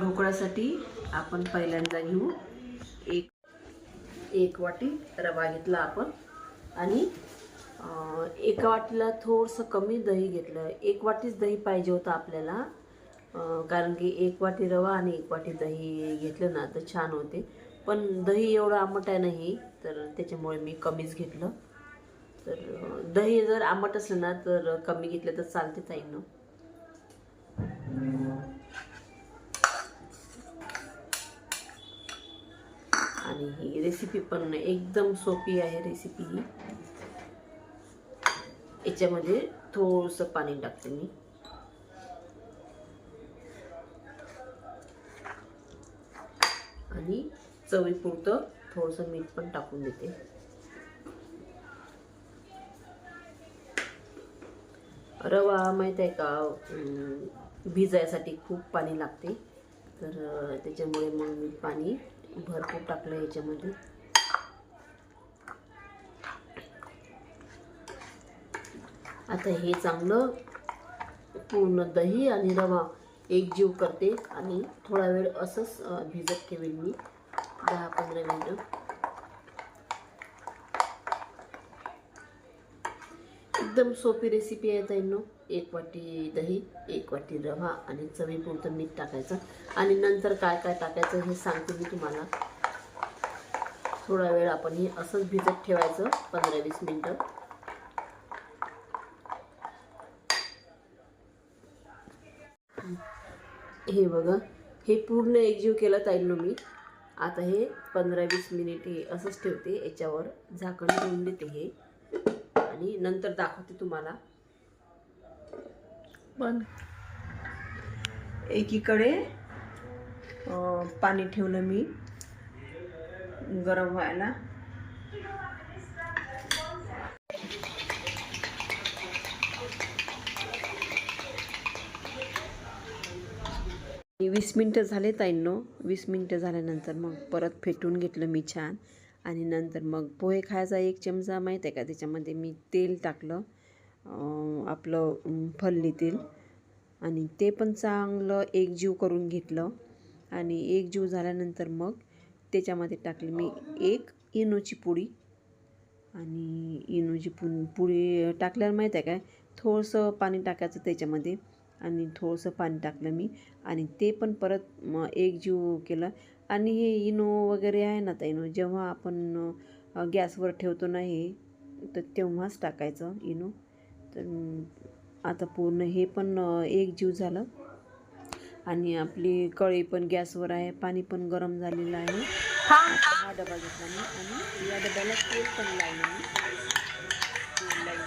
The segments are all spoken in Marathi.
ढोकळ्यासाठी आपण पहिल्यांदा घेऊ एक वाटी रवा घेतला आपण आणि एका वाटीला थोडंसं कमी दही घेतलं. एक वाटीच दही पाहिजे होतं आपल्याला, कारण की एक वाटी रवा आणि एक वाटी दही घेतलं ना तर छान होते. पण दही एवढं आंबट आहे नाही, तर त्याच्यामुळे मी कमीच घेतलं. तर दही जर आंबट असलं ना तर कमी घेतलं तर चालते ताईंनो. आणि ही रेसिपी पण एकदम सोपी आहे रेसिपी ही. याच्यामध्ये थोडंसं पाणी टाकते मी आणि चवीपुरतं थोडंसं मीठ पण टाकून देते. रवा माहीत आहे का, भिजायसाठी खूप पाणी लागते, तर त्याच्यामुळे मग मी पाणी भरपूर टाकलं याच्यामध्ये. आता हे चांगलं पूर्ण दही आणि रवा एकजीव करते आणि थोडा वेळ असंच भिजत ठेवेल मी 10-15 मिनिटं. एकदम सोपी रेसिपी आहे ताईंनो. एक वाटी दही, एक वाटी रवा आणि चवीपुरतं मीठ टाकायचं आणि नंतर काय काय टाकायचं हे सांगते मी तुम्हाला. थोडा वेळ आपण हे असंच भिजत ठेवायचं 15-20 मिनिटं. हे बघा, हे पूर्ण एकजीव केलं ताईंनो मी. आता हे 15-20 मिनिट हे असंच ठेवते. याच्यावर झाकण ठेवून देते हे आणि नंतर दाखवते तुम्हाला. पण एकीकडे पाणी ठेवलं मी गरम व्हायला. वीस मिनटं झाले ताईंनो. 20 मिनटं झाल्यानंतर मग परत फेटून घेतलं मी छान. आणि नंतर मग पोहे खायचा 1 चमचा माहीत आहे का, त्याच्यामध्ये मी तेल टाकलं, आपलं फल्ली तेल, आणि ते पण चांगलं एकजीव करून घेतलं. आणि एकजीव झाल्यानंतर मग त्याच्यामध्ये टाकली मी 1 इनोची पुडी. आणि इनोची पुडी टाकल्यावर माहीत आहे काय, थोडंसं पाणी टाकायचं त्याच्यामध्ये आणि थोडंसं पाणी टाकलं मी आणि ते पण परत एकजीव केलं. आणि हे इनो वगैरे आहे ना ताईनो, जेव्हा आपण गॅसवर ठेवतो ना हे, तर तेव्हाच टाकायचं इनो. तर आता पूर्ण हे पण एकजीव झालं आणि आपली कढई पण गॅसवर आहे, पाणी पण गरम झालेलं आहे. हा डबा घेतला मी आणि या डब्याला तेल पण लावलं मी. तेल लावून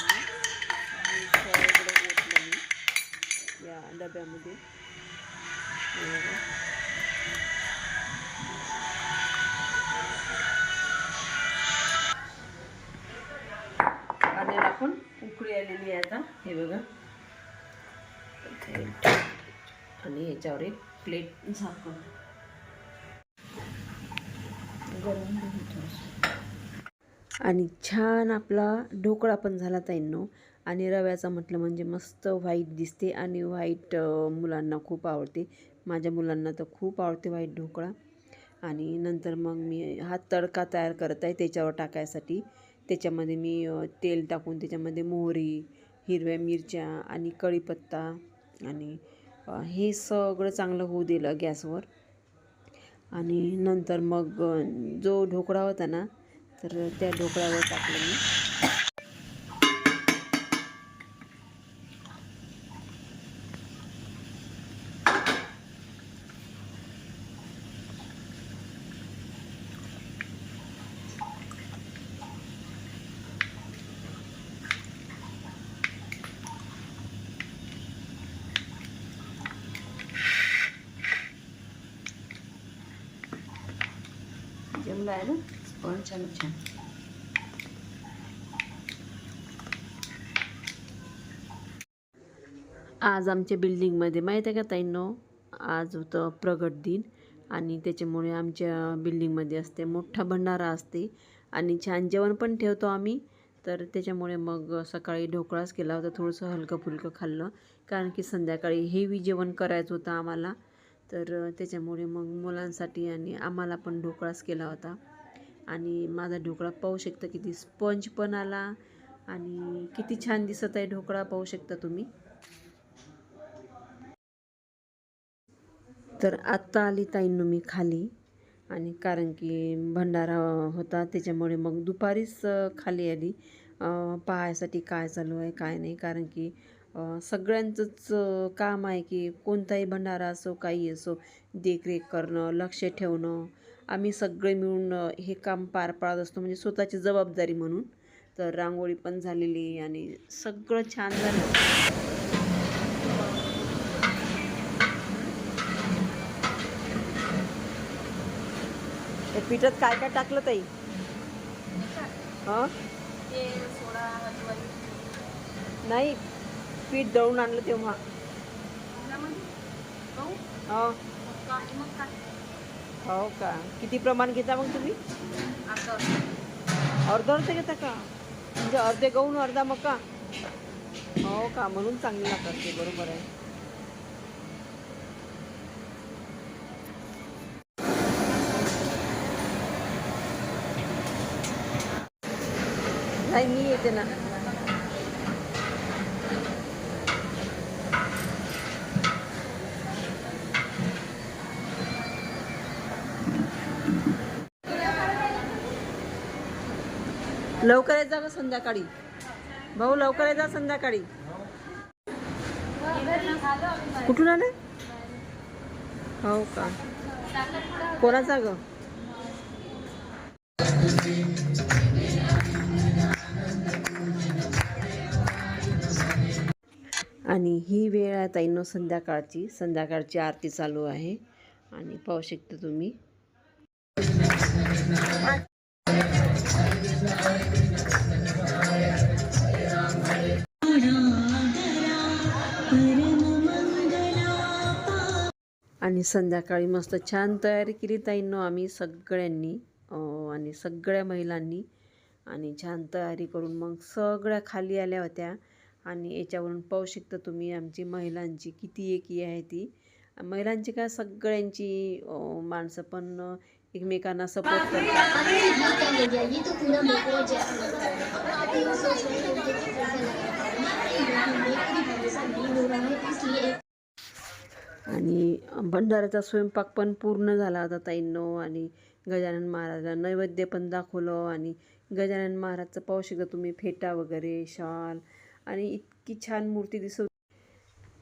सगळं ओतलं मी या डब्यामध्ये. पाण्याला पण उकळी आलेली आहे आता. हे बघा, आणि याच्यावर एक प्लेट झाकून गरम आणि छान आपला ढोकळा पण झाला ताईंनो. आणि रव्याचा म्हटलं म्हणजे मस्त व्हाईट दिसते आणि व्हाईट मुलांना खूप आवडते. माझ्या मुलांना तर खूप आवडते व्हाईट ढोकळा. आणि नंतर मग मी हा तडका तयार करत आहे त्याच्यावर टाकायसाठी. त्याच्यामध्ये मी तेल टाकून त्याच्यामध्ये मोहरी, हिरव्या मिरच्या आणि कढीपत्ता आणि हे सगळं चांगलं होऊ दिलं गॅसवर. आणि नंतर मग जो ढोकळा होता ना, तर त्या ढोकळ्यावर टाकलं मी. जमलं आहे ना, पण छान छान. आज आमच्या बिल्डिंगमध्ये माहीत आहे का ताईंनो, आज होतं प्रगट दिन आणि त्याच्यामुळे आमच्या बिल्डिंगमध्ये असते मोठा भंडारा असते आणि छान जेवण पण ठेवतो आम्ही. तर त्याच्यामुळे मग सकाळी ढोकळाच केला होता, थोडंसं हलकं फुलकं खाल्लं, कारण की संध्याकाळी हेवी जेवण करायचं होतं आम्हाला. तर त्याच्यामुळे मग मुलांसाठी आणि आम्हाला पण ढोकळाच केला होता. आणि माझा ढोकळा पाहू शकता किती स्पंज पण आला आणि किती छान दिसत आहे ढोकळा, पाहू शकता तुम्ही. तर आत्ता आली ताईंनो मी खाली, आणि कारण की भंडारा होता त्याच्यामुळे मग दुपारीच खाली आली पाहायसाठी काय चालू आहे काय नाही. कारण की सगळ्यांचंच काम आहे की कोणताही भंडारा असो काही असो देखरेख करणं, लक्ष ठेवणं. आम्ही सगळे मिळून हे काम पार पाडत असतो, म्हणजे स्वतःची जबाबदारी म्हणून. तर रांगोळी पण झालेली आणि सगळं छान झालं. त्या पिठात काय काय टाकलं ताई? हां नाही, पीठ दळून आणलं तेव्हा. हो हो का, किती प्रमाण घेता मग तुम्ही? अर्ध घेता का? म्हणजे अर्धे गहून अर्धा मका. हो का, म्हणून चांगली लागतात ते, बरोबर आहे. नाही मी येते ना. लवकर येत जा ग संध्याकाळी भाऊ, लवकर येत जा संध्याकाळी. कुठून आले? हो का, कोणाचा ग? आणि ही वेळ आहे ताईंनो संध्याकाळची आरती चालू आहे आणि पाहू शकता तुम्ही. आणि संध्याकाळी मस्त छान तयारी केली ताईंनो आम्ही सगळ्यांनी, आणि सगळ्या महिलांनी. आणि छान तयारी करून मग सगळ्या खाली आल्या होत्या. आणि याच्यावरून पाहू शकता तुम्ही आमची महिलांची किती एकी आहे ती. महिलांची काय, सगळ्यांची माणसं पण एकमेकांना सपोर्ट करतात. आणि भंडाऱ्याचा स्वयंपाक पण पूर्ण झाला होता ताईंनो. आणि गजानन महाराजला नैवेद्य पण दाखवलं. आणि गजानन महाराजचं पाहू शकता तुम्ही, फेटा वगैरे, शाल, आणि इतकी छान मूर्ती दिसत,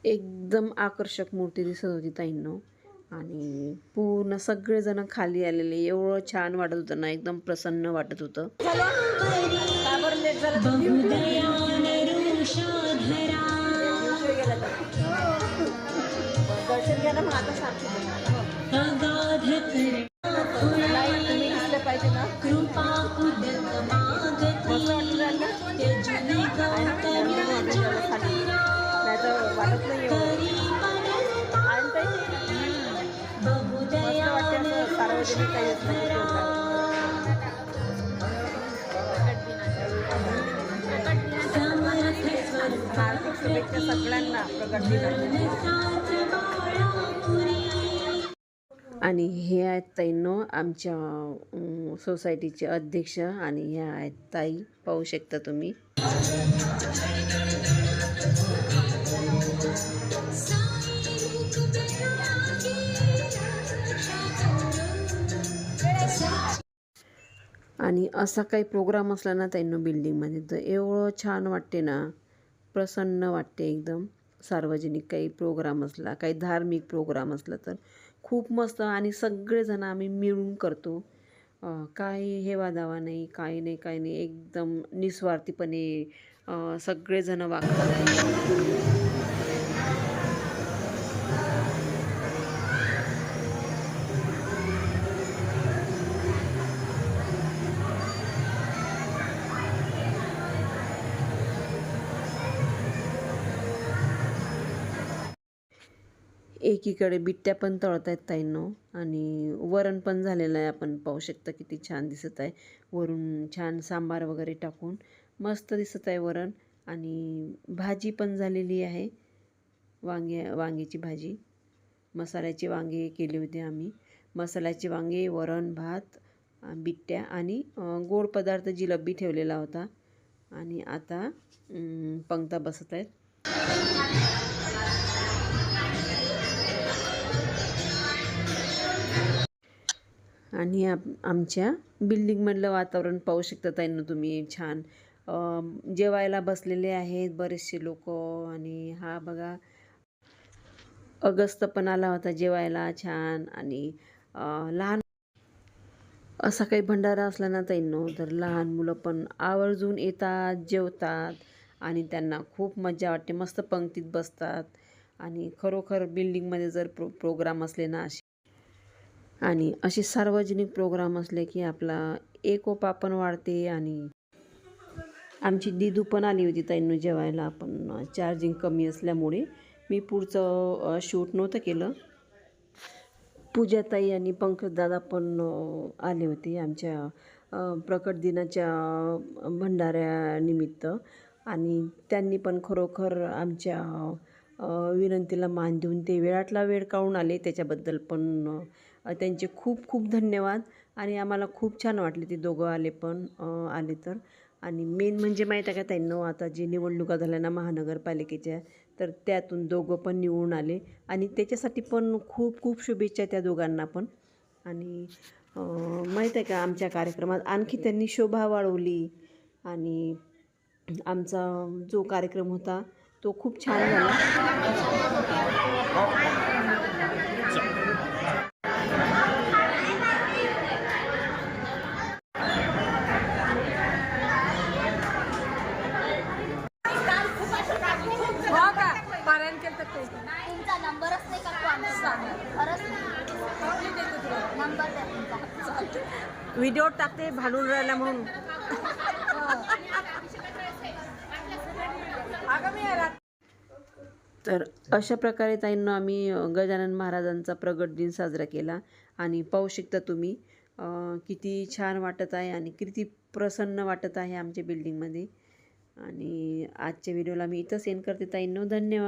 एकदम आकर्षक मूर्ती दिसत होती ताईंनो. आणि पूर्ण सगळेजण खाली आलेले, एवढं छान वाटत होतं ना, एकदम प्रसन्न वाटत होतं. दर्शन घ्यायला मग आता सारखं तुम्ही दिसलं पाहिजे ना. नाही तर वाटत नाही वाटते सार्वजनिक काही हार्दिक शुभेच्छा सगळ्यांना प्रगट दिनाच्या. आणि हे आहेत ताईंनो आमच्या सोसायटीचे अध्यक्ष, आणि ह्या आहेत ताई, पाहू शकता तुम्ही. आणि असा काही प्रोग्राम असला ना ताईंनो बिल्डिंगमध्ये, तर एवढं छान वाटते ना, प्रसन्न वाटते एकदम. सार्वजनिक काही प्रोग्राम असला, काही धार्मिक प्रोग्राम असला तर खूप मस्त. आणि सगळेजण आम्ही मिळून करतो, काही हेवा-दावा नाही, काही नाही, एकदम निस्वार्थीपणे सगळेजण वागतात. एकीकडे बिट्ट्या पण तळत आहेत ताईंनो, आणि वरण पण झालेलं आहे, आपण पाहू शकता किती छान दिसत आहे. वरून छान सांबार वगैरे टाकून मस्त दिसत आहे वरण. आणि भाजी पण झालेली आहे, वांग्याची भाजी. मसाल्याचे वांगे केले होते आम्ही. मसाल्याचे वांगे, वरण, भात, बिट्ट्या आणि गोड पदार्थ जिलबी ठेवलेला होता. आणि आता पंक्ता बसत आहेत. आणि आमच्या बिल्डिंगमधलं वातावरण पाहू शकता ताईंनो तुम्ही. छान जेवायला बसलेले आहेत बरेचसे लोक. आणि हा बघा अगस्त पण आला होता जेवायला छान. आणि लहान असा काही भंडारा असला ना ताईंनो तर लहान मुलं पण आवर्जून येतात, जेवतात आणि त्यांना खूप मजा वाटते. मस्त पंक्तीत बसतात. आणि खरोखर बिल्डिंगमध्ये जर प्रोग्राम असले ना आणि असे सार्वजनिक प्रोग्राम असले की आपला एकोपा पण वाढते. आणि आमची दिदू पण आली होती ताईंनो जेवायला. पण चार्जिंग कमी असल्यामुळे मी पुढचं शूट नव्हतं केलं. पूजाताई आणि पंकजदादा पण आले होते आमच्या प्रकट दिनाच्या भंडाऱ्यानिमित्त. आणि त्यांनी पण खरोखर आमच्या विनंतीला मान देऊन ते वेळातला वेळ काढून आले. त्याच्याबद्दल पण त्यांचे खूप खूप धन्यवाद. आणि आम्हाला खूप छान वाटले ते दोघं आले तर. आणि मेन म्हणजे माहीत आहे का ताईंनो, आता जी निवडणुका झाल्या ना महानगरपालिकेच्या, तर त्यातून दोघं पण निवडून आले. आणि त्याच्यासाठी पण खूप खूप शुभेच्छा त्या दोघांना पण. आणि माहीत आहे का आमच्या कार्यक्रमात आणखी त्यांनी शोभा वाढवली. आणि आमचा जो कार्यक्रम होता तो खूप छान झाला. तुमचा नंबरच नाही का? खरंच नंबर द्या तुमचा. व्हिडिओ टाकते भांडून राहिला म्हणून. तर अशा प्रकारे ताईंना आम्ही गजानन महाराजांचा प्रगट दिन साजरा केला. आणि पाहू शकता तुम्ही किती छान वाटत आहे आणि किती प्रसन्न वाटत आहे आमच्या बिल्डिंगमध्ये. आणि आजच्या व्हिडिओला मी इथं सेंड करते ताईंनो. धन्यवाद.